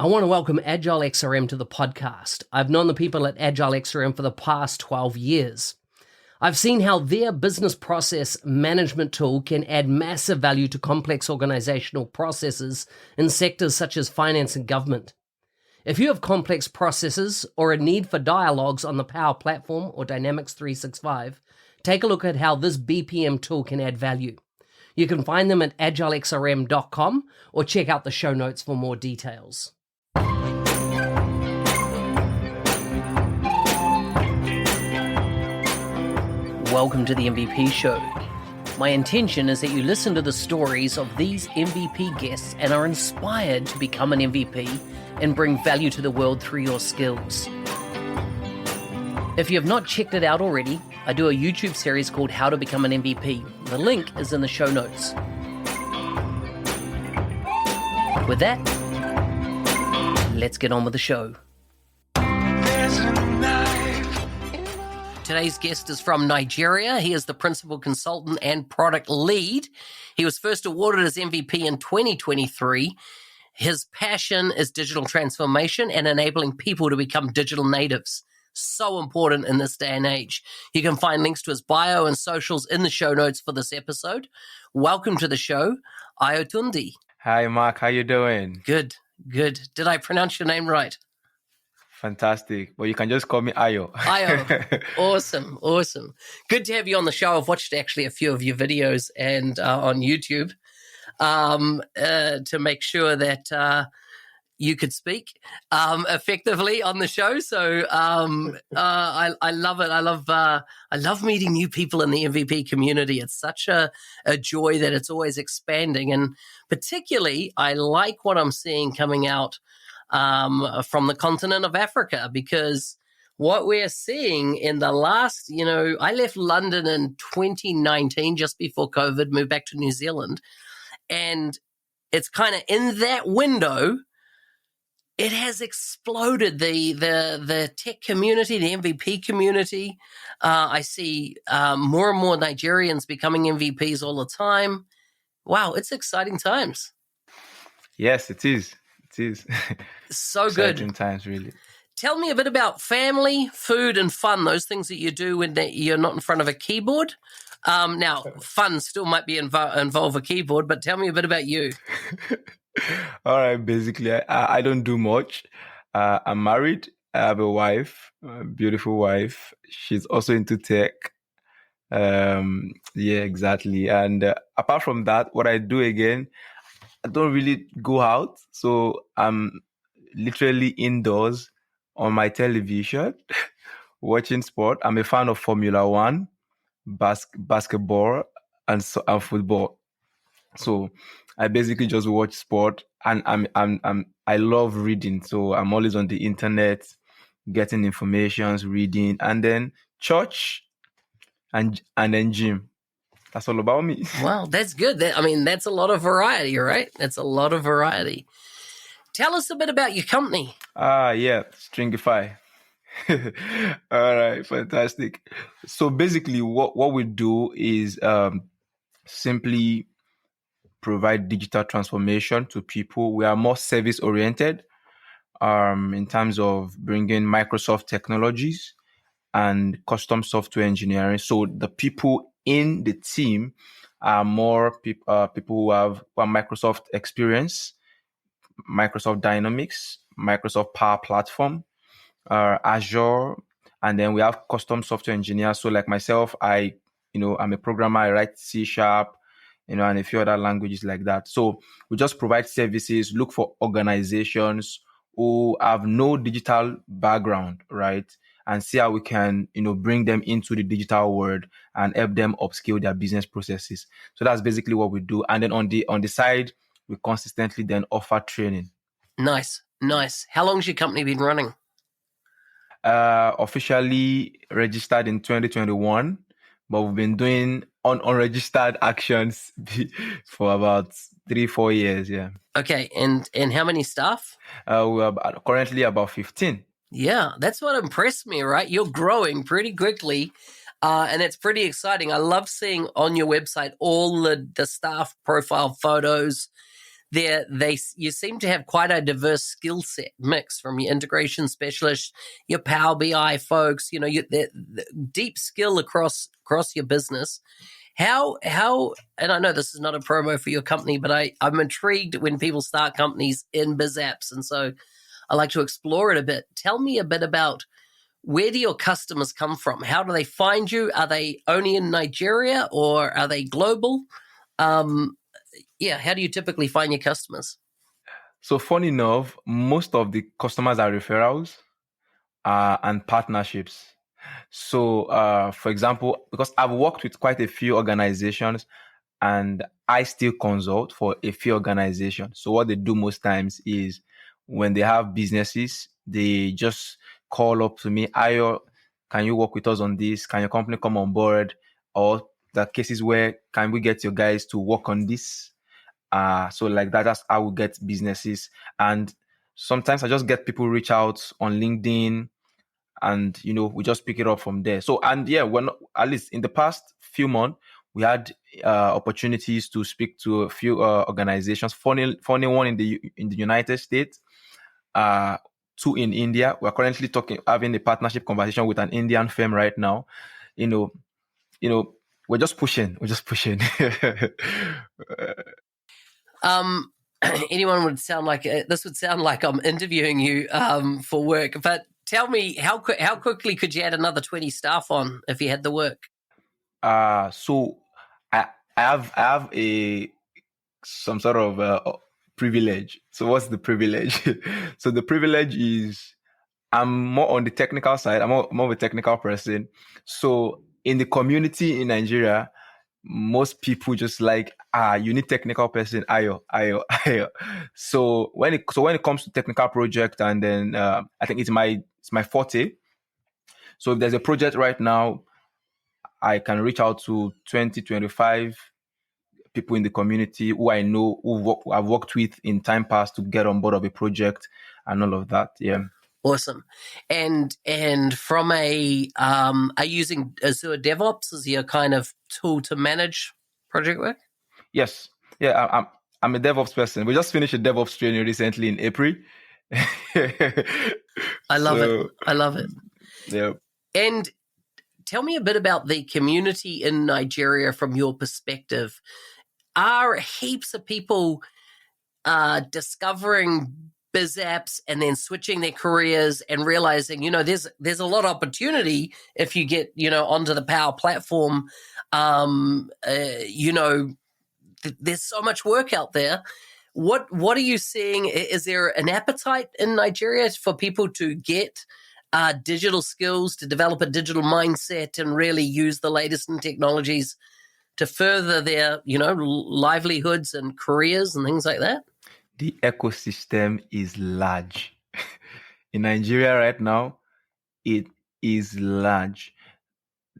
I want to welcome Agile XRM to the podcast. I've known the people at Agile XRM for the past 12 years. I've seen how their business process management tool can add massive value to complex organizational processes in sectors such as finance and government. If you have complex processes or a need for dialogues on the Power Platform or Dynamics 365, take a look at how this BPM tool can add value. You can find them at agilexrm.com or check out the show notes for more details. Welcome to the MVP Show. My intention is that you listen to the stories of these MVP guests and are inspired to become an MVP and bring value to the world through your skills. If you have not checked it out already, I do a YouTube series called How to Become an MVP. The link is in the show notes. With that, let's get on with the show. Today's guest is from Nigeria. He is the principal consultant and product lead. He was first awarded as MVP in 2023. His passion is digital transformation and enabling people to become digital natives. So important in this day and age. You can find links to his bio and socials in the show notes for this episode. Welcome to the show, Ayotunde. Hi, Mark. How you doing? Good. Did I pronounce your name right? Fantastic. Well, you can just call me Ayo. Ayo. Awesome. Good to have you on the show. I've watched actually a few of your videos and on YouTube to make sure that you could speak effectively on the show. So I love it. I love meeting new people in the MVP community. It's such a joy that it's always expanding. And particularly, I like what I'm seeing coming out from the continent of Africa, because what we're seeing in the last, I left London in 2019, just before COVID, moved back to New Zealand. And it's kind of in that window, it has exploded, the tech community, the MVP community. I see more and more Nigerians becoming MVPs all the time. Wow, it's exciting times. Yes, it is. It is. So good. Exciting times, really. Tell me a bit about family, food, and fun, those things that you do when you're not in front of a keyboard. Now, fun still might be involve a keyboard, but tell me a bit about you. All right, basically, I don't do much. I'm married. I have a wife, a beautiful wife. She's also into tech. Yeah, exactly. And apart from that, what I do again, I don't really go out. So I'm literally indoors on my television watching sport. I'm a fan of Formula One, basketball, and football. So I basically just watch sport, and I love reading. So I'm always on the internet, getting informations, reading, and then church, and then gym. That's all about me. Wow, that's good. That's a lot of variety, right? That's a lot of variety. Tell us a bit about your company. Yeah, Stringify. All right, fantastic. So basically, what we do is simply provide digital transformation to people. We are more service oriented in terms of bringing Microsoft technologies and custom software engineering. So the people in the team are more people who have Microsoft experience, Microsoft Dynamics, Microsoft Power Platform, Azure, and then we have custom software engineers. So like myself, I'm a programmer. I write C#, and a few other languages like that. So we just provide services, look for organizations who have no digital background, right? And see how we can, bring them into the digital world and help them upskill their business processes. So that's basically what we do. And then on the side, we consistently then offer training. Nice. How long has your company been running? Officially registered in 2021, but we've been doing unregistered actions for about 3-4 years. Yeah. Okay. And how many staff? We are currently about 15. Yeah, that's what impressed me, right? You're growing pretty quickly, and it's pretty exciting. I love seeing on your website all the staff profile photos. you seem to have quite a diverse skill set mix, from your integration specialist, your Power BI folks, the deep skill across your business. How and I know this is not a promo for your company, but I'm intrigued when people start companies in BizApps, and so I like to explore it a bit. Tell me a bit about, where do your customers come from? How do they find you? Are they only in Nigeria, or are they global? How do you typically find your customers? So funny enough, most of the customers are referrals and partnerships. So, for example, because I've worked with quite a few organizations, and I still consult for a few organizations. So what they do most times is, when they have businesses, they just call up to me, Ayo, can you work with us on this? Can your company come on board? Or the cases where, can we get your guys to work on this? So like that's how we get businesses. And sometimes I just get people reach out on LinkedIn, and we just pick it up from there. So, and yeah, when at least in the past few months, we had opportunities to speak to a few organizations. Funny one in the United States, two in India. We're currently having a partnership conversation with an Indian firm right now. We're just pushing. Anyone would sound like this would sound like I'm interviewing you for work, but tell me, how quickly could you add another 20 staff on if you had the work? So I have some sort of privilege. So what's the privilege? So the privilege is, I'm more on the technical side. I'm more of a technical person. So in the community in Nigeria, most people just like, you need technical person, Ayo. So when it comes to technical project, and then I think it's my forte. So if there's a project right now, I can reach out to 20-25 people in the community who I know, I've worked with in time past, to get on board of a project and all of that. Yeah. Awesome. And from are you using Azure DevOps as your kind of tool to manage project work? Yes. Yeah, I'm a DevOps person. We just finished a DevOps training recently in April. I love it. Yeah. And tell me a bit about the community in Nigeria from your perspective. Are heaps of people discovering BizApps and then switching their careers and realizing, there's a lot of opportunity if you get, onto the Power Platform. There's so much work out there. What are you seeing? Is there an appetite in Nigeria for people to get digital skills, to develop a digital mindset, and really use the latest in technologies to further their, livelihoods and careers and things like that? The ecosystem is large. In Nigeria right now, it is large.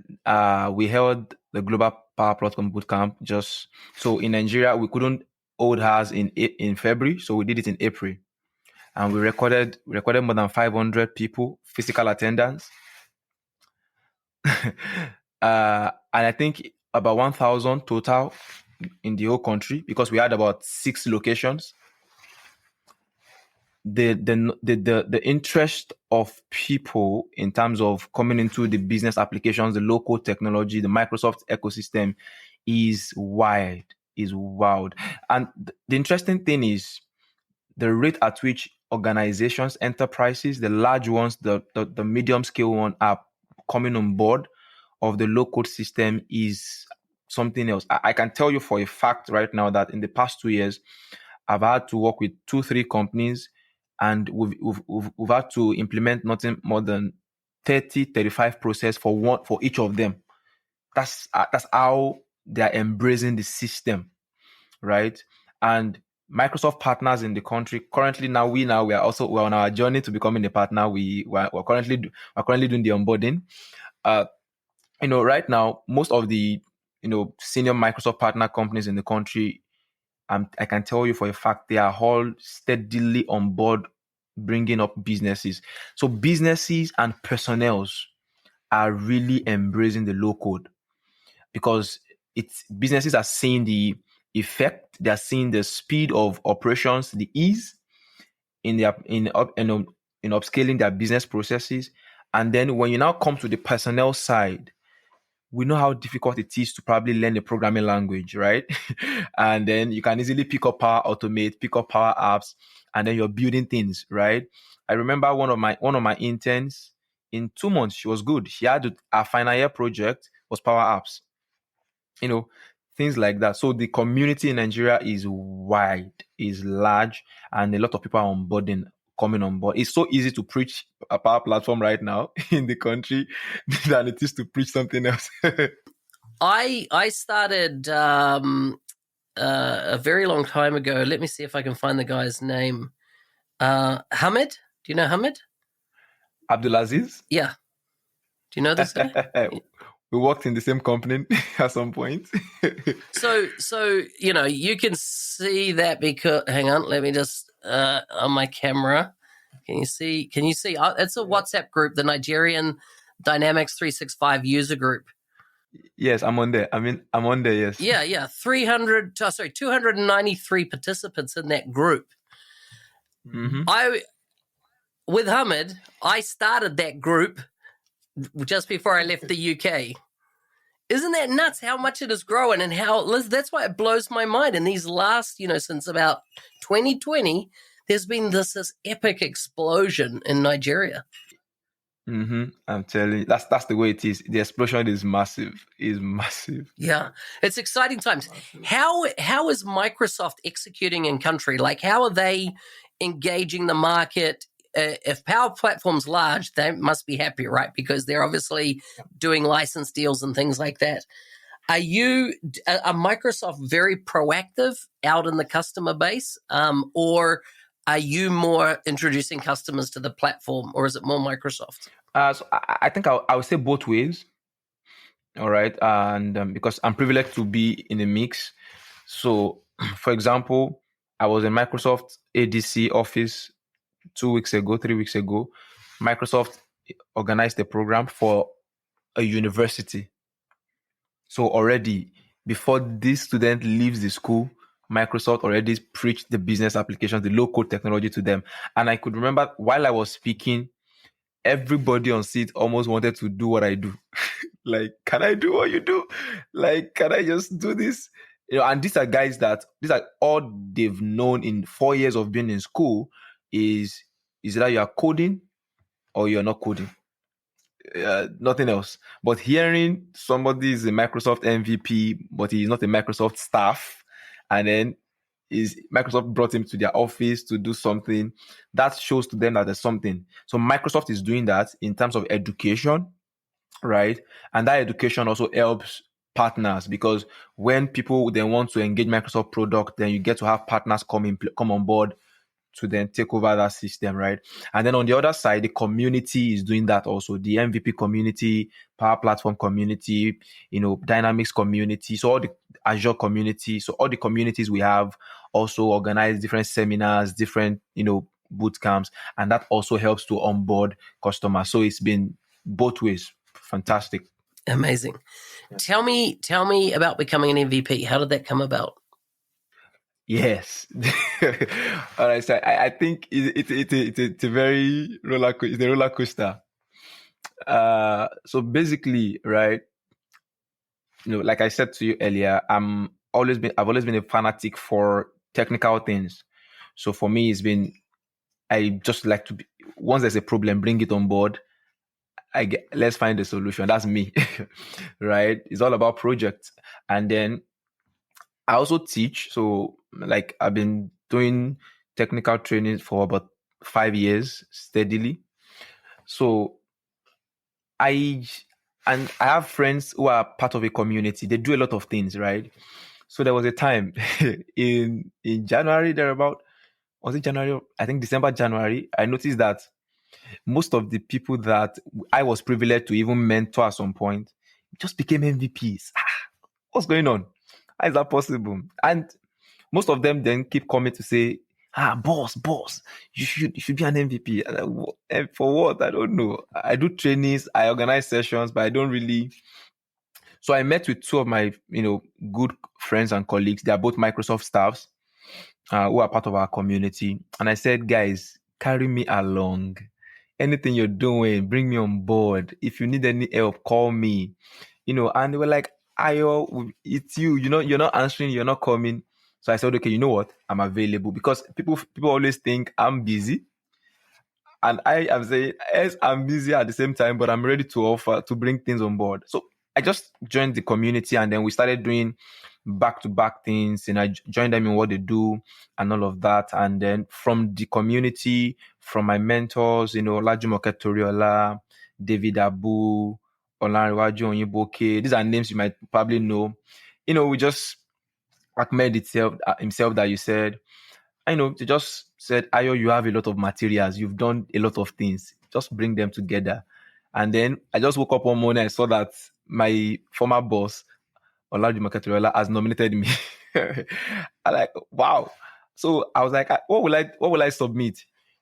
We held the Global Power Platform Bootcamp just so in Nigeria. We couldn't hold ours in February, so we did it in April, and we recorded more than 500 people physical attendance, and I think about 1,000 total in the whole country, because we had about 6 locations. The interest of people in terms of coming into the business applications, the local technology, the Microsoft ecosystem is wild. And the interesting thing is the rate at which organizations, enterprises, the large ones, the medium scale one, are coming on board of the low code system is something else. I can tell you for a fact right now that in the past 2 years, I've had to work with 2-3 companies, and we've had to implement nothing more than 30-35 process for each of them. That's how they are embracing the system, right? And Microsoft partners in the country currently, we're on our journey to becoming a partner. We're currently doing the onboarding. Right now, most of the senior Microsoft partner companies in the country, I can tell you for a fact, they are all steadily on board bringing up businesses. So businesses and personnels are really embracing the low code, because businesses are seeing the effect they're seeing the speed of operations, the ease in their in upscaling their business processes. And then when you now come to the personnel side, we know how difficult it is to probably learn a programming language, right? And then you can easily pick up Power Automate, pick up Power Apps, and then you're building things, right? I remember one of my interns, in 2 months, she was good. She had a final year project was Power Apps, things like that. So the community in Nigeria is wide, is large, and a lot of people are coming on board. It's so easy to preach a Power Platform right now in the country than it is to preach something else. I started a very long time ago. Let me see if I can find the guy's name. Hamid? Do you know Hamid? Abdulaziz? Yeah. Do you know this guy? We worked in the same company at some point. So you can see that because hang on, let me just on my camera. Can you see? It's a WhatsApp group, the Nigerian Dynamics 365 user group. Yes, I'm on there. I'm on there, yes. Yeah. 293 participants in that group. Mm-hmm. With Hamid, I started that group just before I left the UK. Isn't that nuts how much it is growing and that's why it blows my mind. In these last, since about 2020, there's been this epic explosion in Nigeria. Mm-hmm. I'm telling you, that's the way it is. The explosion is massive. Yeah, it's exciting times. How is Microsoft executing in country? Like, how are they engaging the market? If Power Platform's large, they must be happy, right? Because they're obviously doing license deals and things like that. Are Microsoft very proactive out in the customer base, or are you more introducing customers to the platform, or is it more Microsoft? So I think I would say both ways. All right, and because I'm privileged to be in the mix. So, for example, I was in Microsoft ADC office 3 weeks ago. Microsoft organized a program for a university. So already, before this student leaves the school, Microsoft already preached the business applications, the low-code technology to them. And I could remember while I was speaking, everybody on seat almost wanted to do what I do. Like, can I do what you do? Like, can I just do this? And these are guys these are all they've known in 4 years of being in school is that you are coding or you're not coding. Nothing else. But hearing somebody is a Microsoft MVP, but he's not a Microsoft staff, and then Microsoft brought him to their office to do something, that shows to them that there's something. So Microsoft is doing that in terms of education, right? And that education also helps partners, because when people then want to engage Microsoft product, then you get to have partners come on board to then take over that system, right? And then on the other side, the community is doing that also. The MVP community, Power Platform community, Dynamics community, so all the Azure community, so all the communities we have also organize different seminars, different, boot camps, and that also helps to onboard customers. So it's been both ways. Fantastic. Amazing. Yeah. Tell me about becoming an MVP. How did that come about? Yes. All right. So I think it's a very roller coaster. So basically, right, like I said to you earlier, I've always been a fanatic for technical things. So for me, I just like to once there's a problem, bring it on board. Let's find a solution. That's me, right? It's all about projects. And then I also teach. So like I've been doing technical training for about 5 years steadily. So I have friends who are part of a community. They do a lot of things, right? So there was a time in January, was it January? I think December, January. I noticed that most of the people that I was privileged to even mentor at some point just became MVPs. What's going on? How is that possible? And most of them then keep coming to say, boss, you should be an MVP. And for what? I don't know. I do trainings, I organize sessions, but I don't really So I met with two of my, good friends and colleagues. They are both Microsoft staffs who are part of our community. And I said, guys, carry me along. Anything you're doing, bring me on board. If you need any help, call me. And they were like, Ayo, it's you. You're not answering, you're not coming. So I said, okay, you know what? I'm available, because people always think I'm busy. And I am saying, yes, I'm busy at the same time, but I'm ready to offer to bring things on board. So I just joined the community, and then we started doing back-to-back things, and I joined them in what they do and all of that. And then from the community, from my mentors, Olajumoke Toriola, David Abu, Olanrewaju Onyiboke, these are names you might probably know. We just Ahmed himself that you said, they just said, Ayo, you have a lot of materials. You've done a lot of things. Just bring them together. And then I just woke up one morning. I saw that my former boss, Olajumoke Toriola, has nominated me. I'm like, wow. So I was like, what will I submit?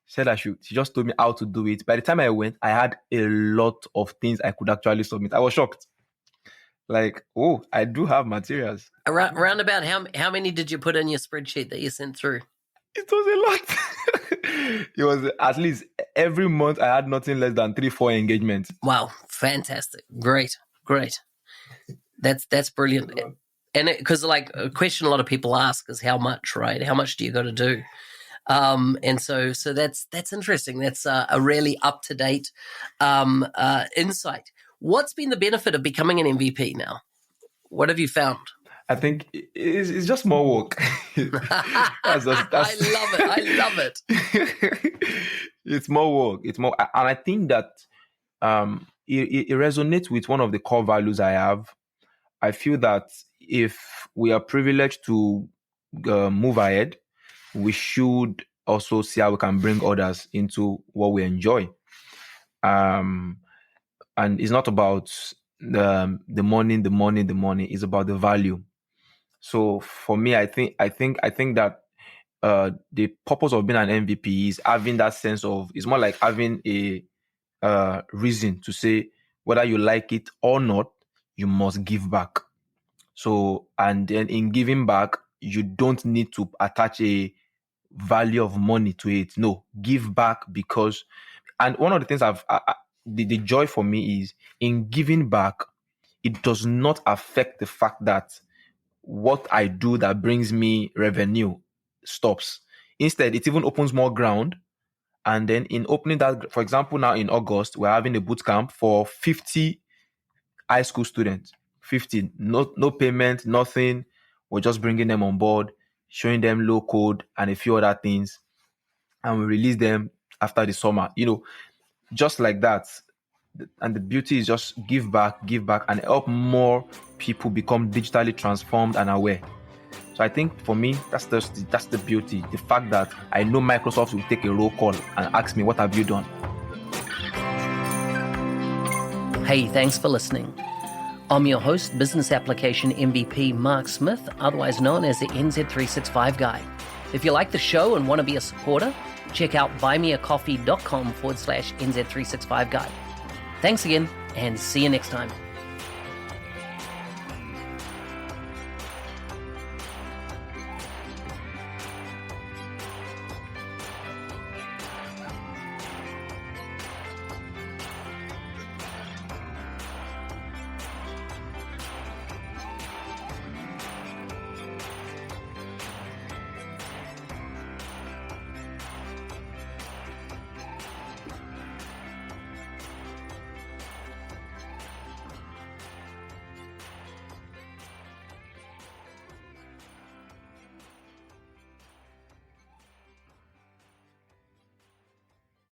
She said She just told me how to do it. By the time I went, I had a lot of things I could actually submit. I was shocked. Like, oh, I do have materials. Around about how many did you put in your spreadsheet that you sent through? It was a lot. It was at least every month I had nothing less than 3-4 engagements. Wow, fantastic. Great. That's brilliant. And because a question a lot of people ask is how much, right? How much do you got to do? And so that's interesting. That's a really up-to-date insight. What's been the benefit of becoming an MVP now? What have you found? I think it's just more work. I love it. It's more work. It's more, and I think that it resonates with one of the core values I have. I feel that if we are privileged to move ahead, we should also see how we can bring others into what we enjoy. And it's not about the money. It's about the value. So for me, I think that the purpose of being an MVP is having that sense of, it's more like having a reason to say whether you like it or not, you must give back. So, and then in giving back, you don't need to attach a value of money to it. No, give back because, and one of the things the joy for me is in giving back, it does not affect the fact that what I do that brings me revenue stops. Instead, it even opens more ground. And then in opening that, for example, now in August, we're having a boot camp for 50 high school students. 50, no payment, nothing. We're just bringing them on board, showing them low code and a few other things. And we release them after the summer, just like that. And the beauty is just give back, and help more people become digitally transformed and aware. So I think for me, that's the beauty. The fact that I know Microsoft will take a roll call and ask me, what have you done? Hey, thanks for listening. I'm your host, Business Application MVP Mark Smith, otherwise known as the NZ365 Guy. If you like the show and want to be a supporter, check out buymeacoffee.com/NZ365 Guy. Thanks again, and see you next time.